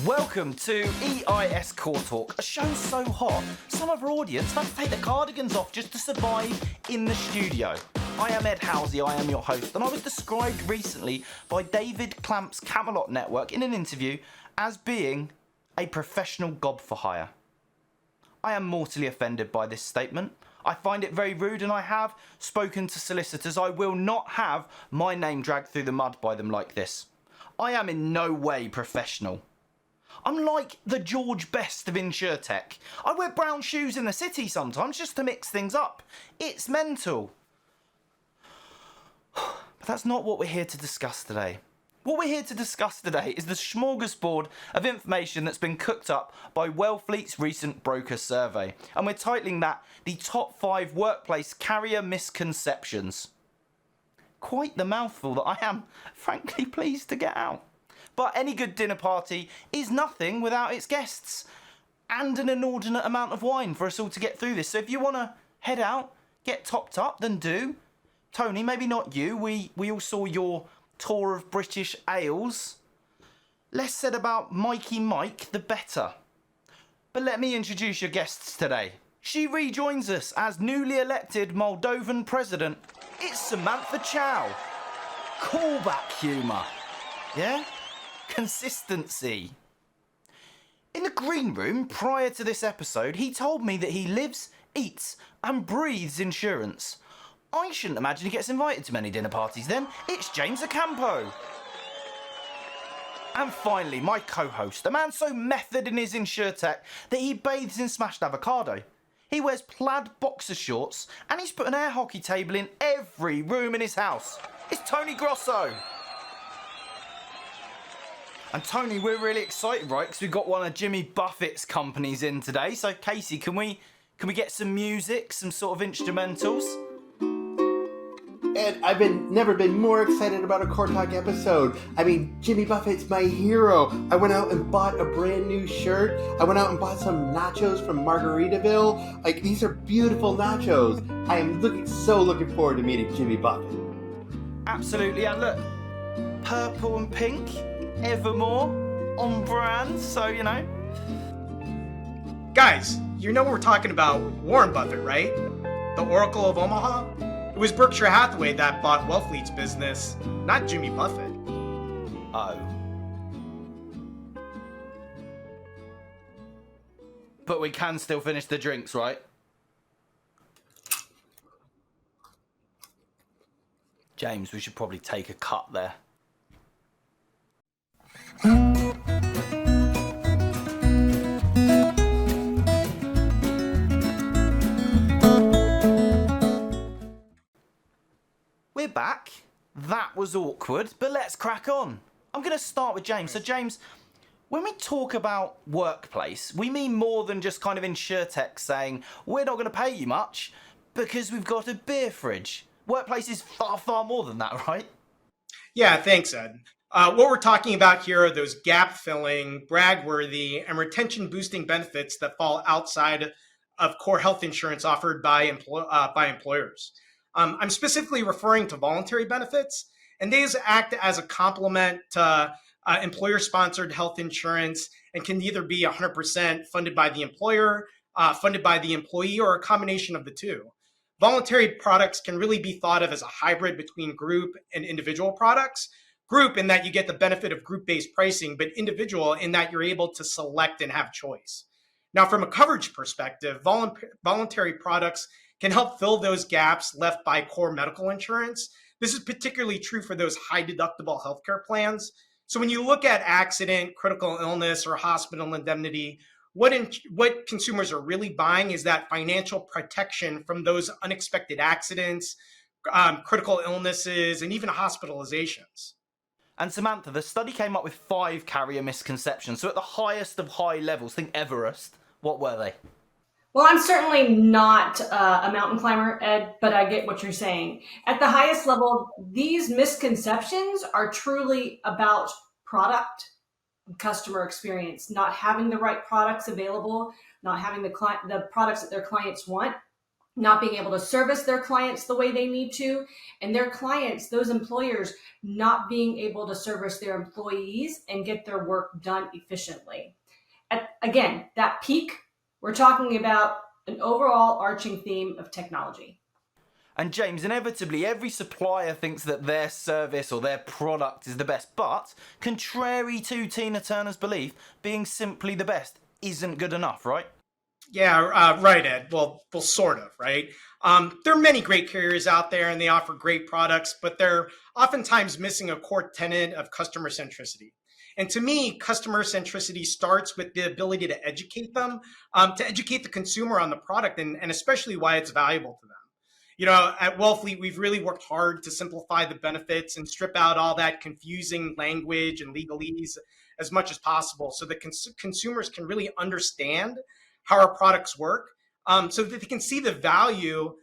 Welcome to EIS CoreTalk, a show so hot, some of our audience have to take their cardigans off just to survive in the studio. I am Ed Housey, I am your host, and I was described recently by David Clamp's Camelot Network in an interview as being a professional gob for hire. I am mortally offended by this statement. I find it very rude, and I have spoken to solicitors. I will not have my name dragged through the mud by them like this. I am in no way professional. I'm like the George Best of InsurTech. I wear brown shoes in the city sometimes just to mix things up. It's mental. But that's not what we're here to discuss today. What we're here to discuss today is the smorgasbord of information that's been cooked up by Wellfleet's recent broker survey. And we're titling that the top 5 workplace carrier misconceptions. Quite the mouthful that I am frankly pleased to get out. But any good dinner party is nothing without its guests. And an inordinate amount of wine for us all to get through this. So if you want to head out, get topped up, then do. Tony, maybe not you. We all saw your tour of British ales. Less said about Mikey Mike, the better. But let me introduce your guests today. She rejoins us as newly elected Moldovan president. It's Samantha Chow. Callback humour. Yeah? Consistency. In the green room prior to this episode, he told me that he lives, eats and breathes insurance. I shouldn't imagine he gets invited to many dinner parties then. It's James Ocampo. And finally, my co-host, a man so method in his InsurTech that he bathes in smashed avocado. He wears plaid boxer shorts and he's put an air hockey table in every room in his house. It's Tony Grosso. And Tony, we're really excited, right? Because we've got one of Jimmy Buffett's companies in today. So Casey, can we get some music, some sort of instrumentals? And I've never been more excited about a CoreTalk episode. I mean, Jimmy Buffett's my hero. I went out and bought a brand new shirt. I went out and bought some nachos from Margaritaville. Like, these are beautiful nachos. I am so looking forward to meeting Jimmy Buffett. Absolutely, and look, purple and pink, evermore, on brand, so, you know. Guys, you know we're talking about Warren Buffett, right? The Oracle of Omaha? It was Berkshire Hathaway that bought Wellfleet's business, not Jimmy Buffett. Oh. But we can still finish the drinks, right? James, we should probably take a cut there. We're back. That was awkward, but let's crack on. I'm going to start with James. So James, when we talk about workplace, we mean more than just kind of InsurTech saying, we're not going to pay you much because we've got a beer fridge. Workplace is far, far more than that, right? Yeah, thanks, Ed. What we're talking about here are those gap-filling, brag-worthy, and retention-boosting benefits that fall outside of core health insurance offered by employers. I'm specifically referring to voluntary benefits, and these act as a complement to employer-sponsored health insurance and can either be 100% funded by the employer, funded by the employee, or a combination of the two. Voluntary products can really be thought of as a hybrid between group and individual products. Group in that you get the benefit of group-based pricing, but individual in that you're able to select and have choice. Now, from a coverage perspective, voluntary products can help fill those gaps left by core medical insurance. This is particularly true for those high deductible healthcare plans. So when you look at accident, critical illness, or hospital indemnity, what consumers are really buying is that financial protection from those unexpected accidents, critical illnesses, and even hospitalizations. And Samantha, the study came up with 5 carrier misconceptions. So at the highest of high levels, think Everest, what were they? Well, I'm certainly not a mountain climber, Ed, but I get what you're saying. At the highest level, these misconceptions are truly about product and customer experience, not having the right products available, not having the products that their clients want. not being able to service their clients the way they need to, and their clients, those employers, not being able to service their employees and get their work done efficiently. Again, that peak, we're talking about an overall arching theme of technology. And James, inevitably, every supplier thinks that their service or their product is the best, but contrary to Tina Turner's belief, being simply the best isn't good enough, right? Yeah, right, Ed. Well, sort of, right? There are many great carriers out there and they offer great products, but they're oftentimes missing a core tenet of customer centricity. And to me, customer centricity starts with the ability to educate them, to educate the consumer on the product and especially why it's valuable to them. You know, at Wellfleet, we've really worked hard to simplify the benefits and strip out all that confusing language and legalese as much as possible so that consumers can really understand how our products work, so that they can see the value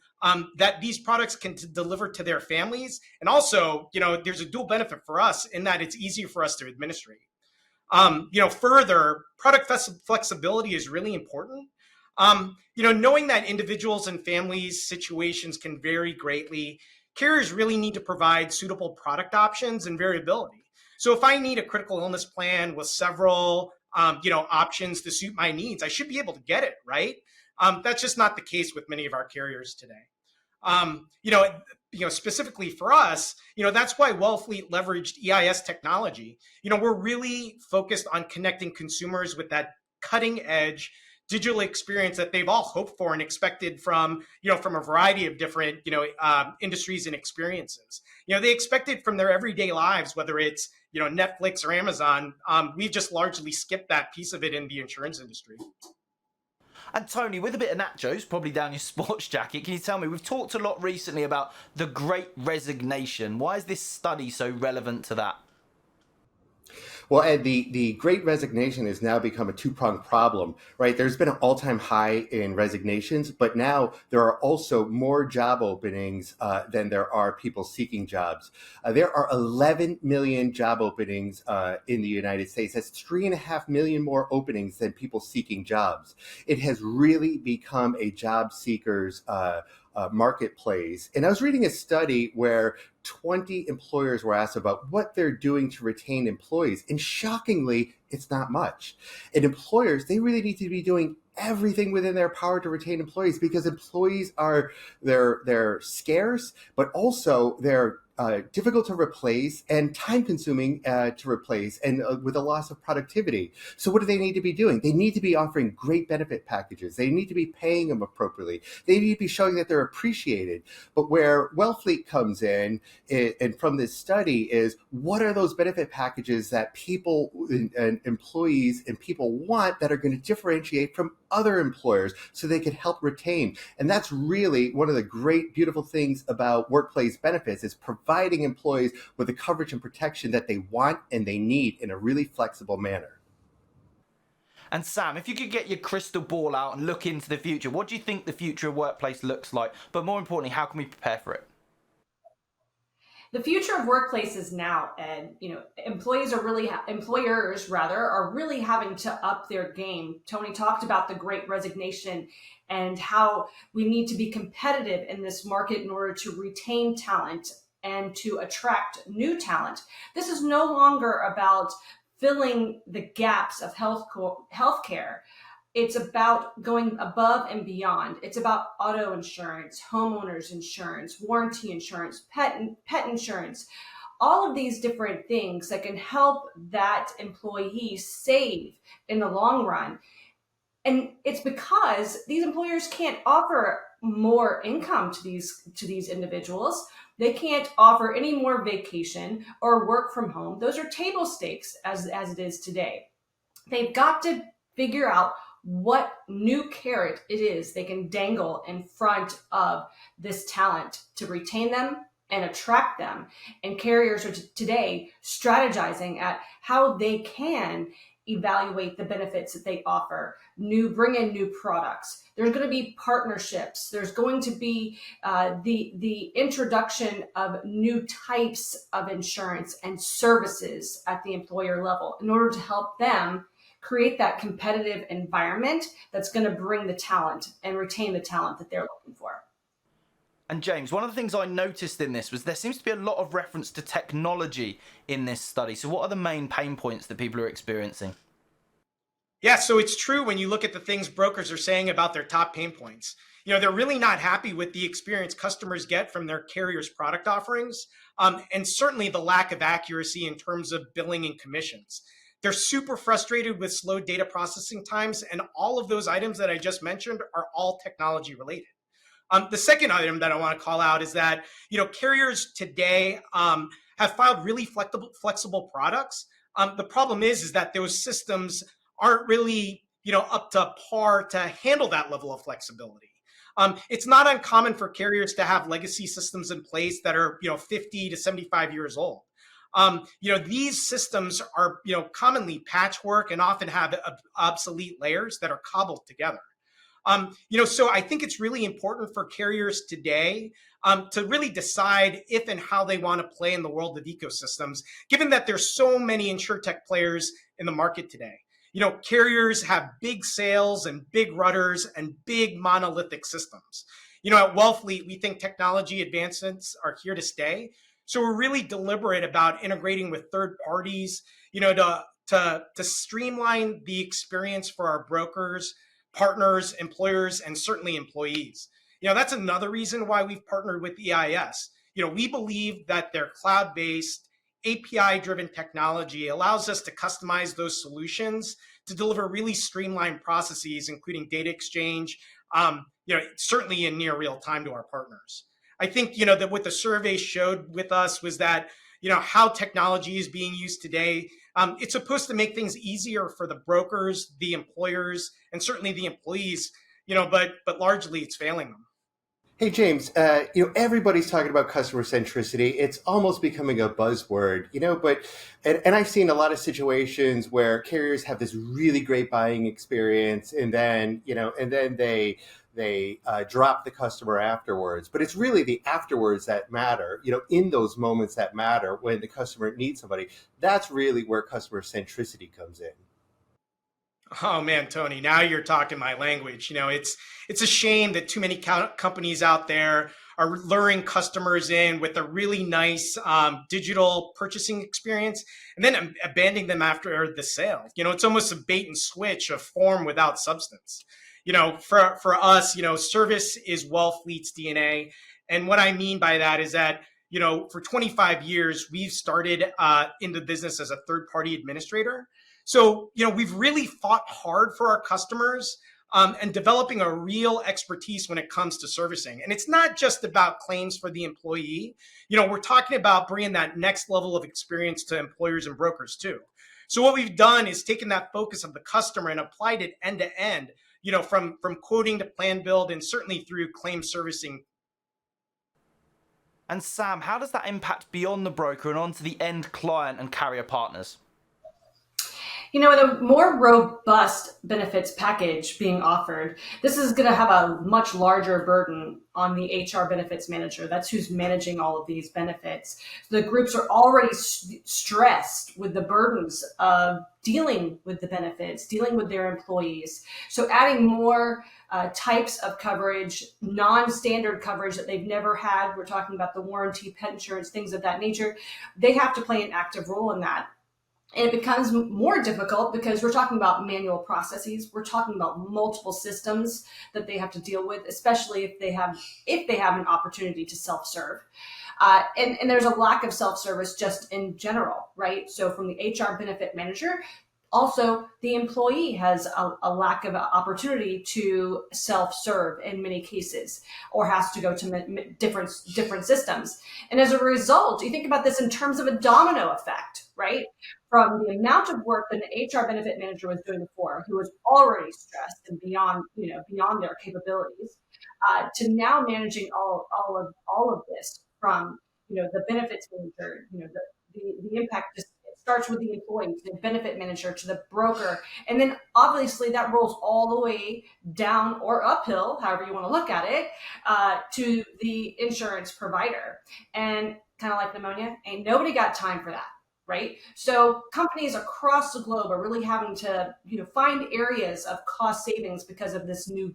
that these products can deliver to their families. And also, you know, there's a dual benefit for us in that it's easier for us to administrate. Further, product flexibility is really important. Knowing that individuals and families' situations can vary greatly, carriers really need to provide suitable product options and variability. So if I need a critical illness plan with several options to suit my needs, I should be able to get it, right? That's just not the case with many of our carriers today. Specifically for us, that's why Wellfleet leveraged EIS technology. We're really focused on connecting consumers with that cutting edge digital experience that they've all hoped for and expected from a variety of different, industries and experiences. They expect it from their everyday lives, whether it's, Netflix or Amazon. We've just largely skipped that piece of it in the insurance industry. And Tony, with a bit of nachos, probably down your sports jacket, can you tell me, we've talked a lot recently about the Great Resignation. Why is this study so relevant to that? Well, Ed, the Great Resignation has now become a two-pronged problem, right? There's been an all-time high in resignations, but now there are also more job openings than there are people seeking jobs. There are 11 million job openings in the United States. That's 3.5 million more openings than people seeking jobs. It has really become a job seekers marketplace. And I was reading a study where 20 employers were asked about what they're doing to retain employees. And shockingly, it's not much. And employers, they really need to be doing everything within their power to retain employees, because employees are, they're scarce, but also they're difficult to replace and time consuming to replace, and with a loss of productivity. So what do they need to be doing? They need to be offering great benefit packages. They need to be paying them appropriately. They need to be showing that they're appreciated. But where Wellfleet comes in, and from this study, is what are those benefit packages that people and employees and people want that are going to differentiate from other employers so they can help retain. And that's really one of the great, beautiful things about workplace benefits, is providing employees with the coverage and protection that they want and they need in a really flexible manner. And Sam, if you could get your crystal ball out and look into the future, what do you think the future of workplace looks like? But more importantly, how can we prepare for it? The future of workplaces now, Ed, employers are really having to up their game. Tony talked about the Great Resignation and how we need to be competitive in this market in order to retain talent and to attract new talent. This is no longer about filling the gaps of healthcare. It's about going above and beyond. It's about auto insurance, homeowners insurance, warranty insurance, pet insurance, all of these different things that can help that employee save in the long run. And it's because these employers can't offer more income to these individuals. They can't offer any more vacation or work from home. Those are table stakes as it is today. They've got to figure out what new carrot it is they can dangle in front of this talent to retain them and attract them. And carriers are today strategizing at how they can evaluate the benefits that they offer, bring in new products. There's going to be partnerships. There's going to be the introduction of new types of insurance and services at the employer level in order to help them create that competitive environment that's going to bring the talent and retain the talent that they're looking for. And James, one of the things I noticed in this was there seems to be a lot of reference to technology in this study. So what are the main pain points that people are experiencing? Yeah, so it's true when you look at the things brokers are saying about their top pain points. They're really not happy with the experience customers get from their carrier's product offerings, and certainly the lack of accuracy in terms of billing and commissions. They're super frustrated with slow data processing times, and all of those items that I just mentioned are all technology related. The second item that I want to call out is that carriers today have filed really flexible products. The problem is that those systems aren't really up to par to handle that level of flexibility. It's not uncommon for carriers to have legacy systems in place that are 50 to 75 years old. These systems are commonly patchwork and often have obsolete layers that are cobbled together. So I think it's really important for carriers today to really decide if and how they want to play in the world of ecosystems, given that there's so many insurtech players in the market today. Carriers have big sales and big rudders and big monolithic systems. At Wellfleet, we think technology advancements are here to stay. So we're really deliberate about integrating with third parties, to streamline the experience for our brokers, partners, employers, and certainly employees. That's another reason why we've partnered with EIS. We believe that their cloud-based, API-driven technology allows us to customize those solutions to deliver really streamlined processes, including data exchange, certainly in near real time to our partners. I think, that what the survey showed with us was that, how technology is being used today, it's supposed to make things easier for the brokers, the employers, and certainly the employees, but largely it's failing them. Hey, James, everybody's talking about customer centricity. It's almost becoming a buzzword, and I've seen a lot of situations where carriers have this really great buying experience and then they drop the customer afterwards. But it's really the afterwards that matter, in those moments that matter when the customer needs somebody. That's really where customer centricity comes in. Oh man, Tony, now you're talking my language. It's a shame that too many companies out there are luring customers in with a really nice digital purchasing experience and then abandoning them after the sale. It's almost a bait and switch of form without substance. For us, service is Wellfleet's DNA. And what I mean by that is that, for 25 years, we've started in the business as a third-party administrator. So, we've really fought hard for our customers and developing a real expertise when it comes to servicing. And it's not just about claims for the employee. We're talking about bringing that next level of experience to employers and brokers too. So what we've done is taken that focus of the customer and applied it end to end, from quoting to plan build and certainly through claim servicing. And Sam, how does that impact beyond the broker and onto the end client and carrier partners? With a more robust benefits package being offered, this is going to have a much larger burden on the HR benefits manager. That's who's managing all of these benefits. The groups are already stressed with the burdens of dealing with the benefits, dealing with their employees. So adding more types of coverage, non-standard coverage that they've never had. We're talking about the warranty, pet insurance, things of that nature. They have to play an active role in that. And it becomes more difficult because we're talking about manual processes. We're talking about multiple systems that they have to deal with, especially if they have an opportunity to self-serve. And there's a lack of self-service just in general, right? So from the HR benefit manager, also the employee has a lack of opportunity to self-serve in many cases, or has to go to different systems. And as a result, you think about this in terms of a domino effect, right? From the amount of work that an HR benefit manager was doing before, who was already stressed and beyond their capabilities, to now managing all of this from the benefits manager, the impact just starts with the employee, to the benefit manager, to the broker, and then obviously that rolls all the way down or uphill, however you want to look at it, to the insurance provider. And kind of like pneumonia, ain't nobody got time for that. right? So companies across the globe are really having to, find areas of cost savings because of this new,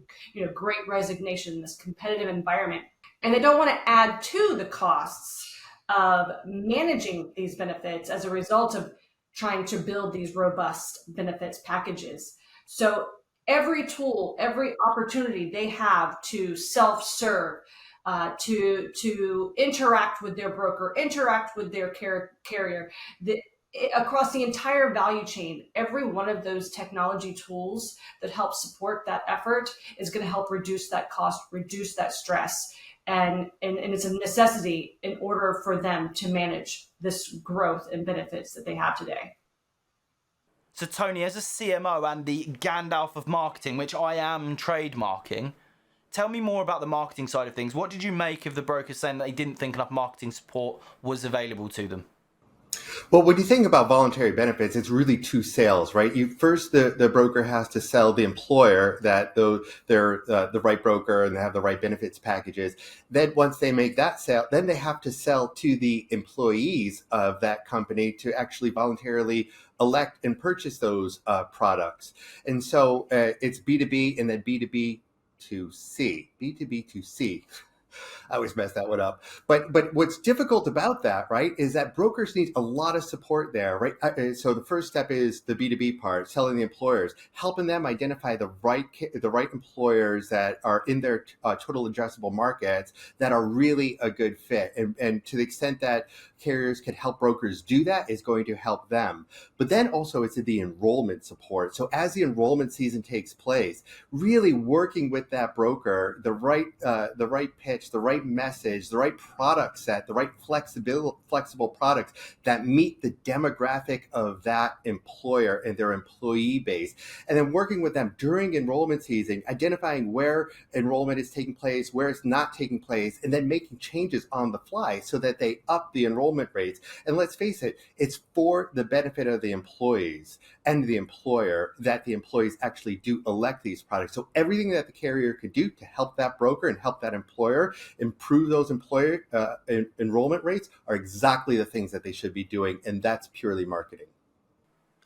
great resignation, this competitive environment. And they don't want to add to the costs of managing these benefits as a result of trying to build these robust benefits packages. So every tool, every opportunity they have to self-serve, to interact with their broker, interact with their carrier, across the entire value chain, every one of those technology tools that help support that effort is going to help reduce that cost, reduce that stress. And it's a necessity in order for them to manage this growth and benefits that they have today. So Tony, as a CMO and the Gandalf of marketing, which I am trademarking, tell me more about the marketing side of things. What did you make of the brokers saying that they didn't think enough marketing support was available to them? Well, when you think about voluntary benefits, it's really two sales, right? First, the broker has to sell the employer that they're the right broker and they have the right benefits packages. Then once they make that sale, then they have to sell to the employees of that company to actually voluntarily elect and purchase those products. And so it's B2B and then B2B to C, B2B to C. I always mess that one up. But what's difficult about that, right, is that brokers need a lot of support there, right? So the first step is the B2B part, selling the employers, helping them identify the right employers that are in their total addressable markets that are really a good fit. And to the extent that carriers can help brokers do that, is going to help them. But then also it's the enrollment support. So as the enrollment season takes place, really working with that broker, the right pitch, the right message, the right product set, the right flexible products that meet the demographic of that employer and their employee base. And then working with them during enrollment season, identifying where enrollment is taking place, where it's not taking place, and then making changes on the fly so that they up the enrollment rates. And let's face it, it's for the benefit of the employees and the employer that the employees actually do elect these products. So everything that the carrier could do to help that broker and help that employer improve those employer enrollment rates are exactly the things that they should be doing. And that's purely marketing.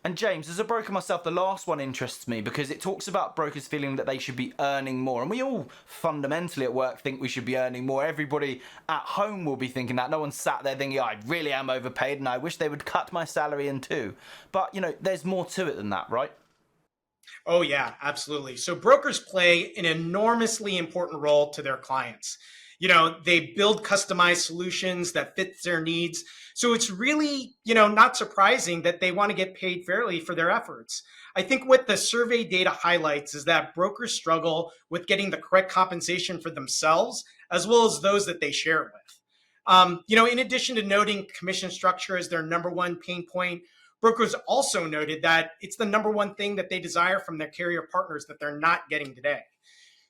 And James, as a broker myself, the last one interests me because it talks about brokers feeling that they should be earning more. And we all fundamentally at work think we should be earning more. Everybody at home will be thinking that. No one's sat there thinking, I really am overpaid and I wish they would cut my salary in two. But, there's more to it than that, right? Oh, yeah, absolutely. So brokers play an enormously important role to their clients. They build customized solutions that fit their needs. So it's really, not surprising that they want to get paid fairly for their efforts. I think what the survey data highlights is that brokers struggle with getting the correct compensation for themselves, as well as those that they share it with. In addition to noting commission structure as their number one pain point, brokers also noted that it's the number one thing that they desire from their carrier partners that they're not getting today.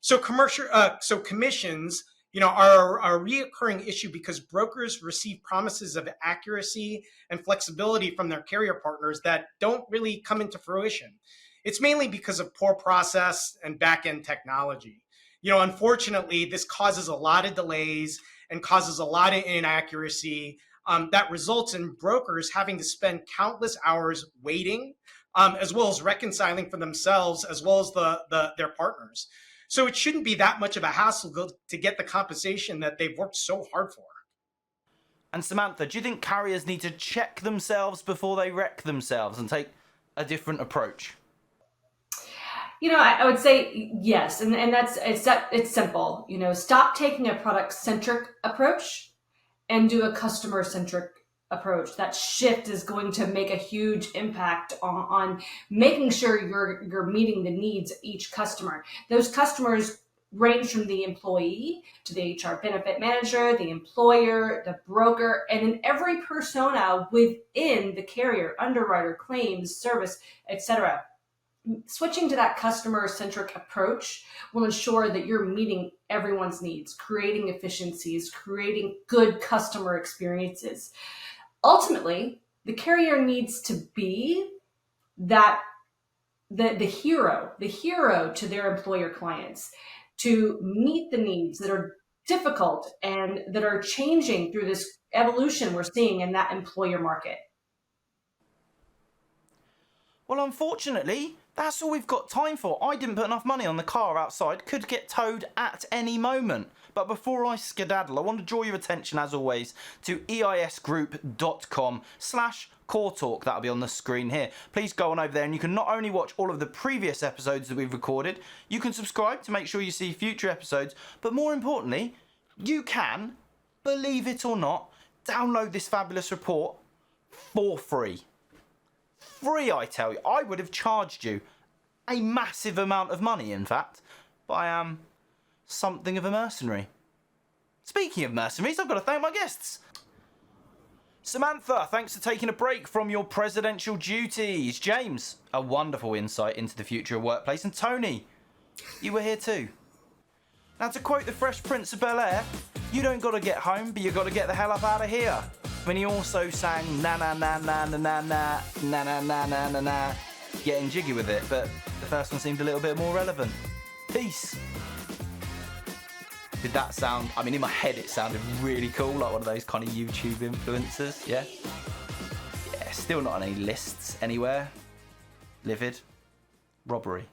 So commissions, are a reoccurring issue because brokers receive promises of accuracy and flexibility from their carrier partners that don't really come into fruition. It's mainly because of poor process and back-end technology. Unfortunately, this causes a lot of delays and causes a lot of inaccuracy that results in brokers having to spend countless hours waiting, as well as reconciling for themselves, as well as their partners. So it shouldn't be that much of a hassle to get the compensation that they've worked so hard for. And Samantha, do you think carriers need to check themselves before they wreck themselves and take a different approach? I would say yes, and it's simple. Stop taking a product-centric approach and do a customer-centric approach. That shift is going to make a huge impact on making sure you're meeting the needs of each customer. Those customers range from the employee to the HR benefit manager, the employer, the broker, and in every persona within the carrier, underwriter, claims, service, etc. Switching to that customer-centric approach will ensure that you're meeting everyone's needs, creating efficiencies, creating good customer experiences. Ultimately, the carrier needs to be the hero to their employer clients, to meet the needs that are difficult and that are changing through this evolution we're seeing in that employer market. Well, unfortunately, that's all we've got time for. I didn't put enough money on the car outside, could get towed at any moment. But before I skedaddle, I want to draw your attention, as always, to eisgroup.com/CoreTalk. That'll be on the screen here. Please go on over there and you can not only watch all of the previous episodes that we've recorded, you can subscribe to make sure you see future episodes, but more importantly, you can, believe it or not, download this fabulous report for free. Free, I tell you. I would have charged you a massive amount of money, in fact, but I am something of a mercenary. Speaking of mercenaries, I've got to thank my guests. Samantha, thanks for taking a break from your presidential duties. James, a wonderful insight into the future of workplace. And Tony, you were here too. Now, to quote the Fresh Prince of Bel-Air, you don't got to get home, but you got to get the hell up out of here. When he also sang na na na na na na na na na na na na na, getting jiggy with it, but the first one seemed a little bit more relevant. Peace. Did that sound, I mean, in my head it sounded really cool, like one of those kind of YouTube influencers, yeah? Yeah, still not on any lists anywhere. Livid. Robbery.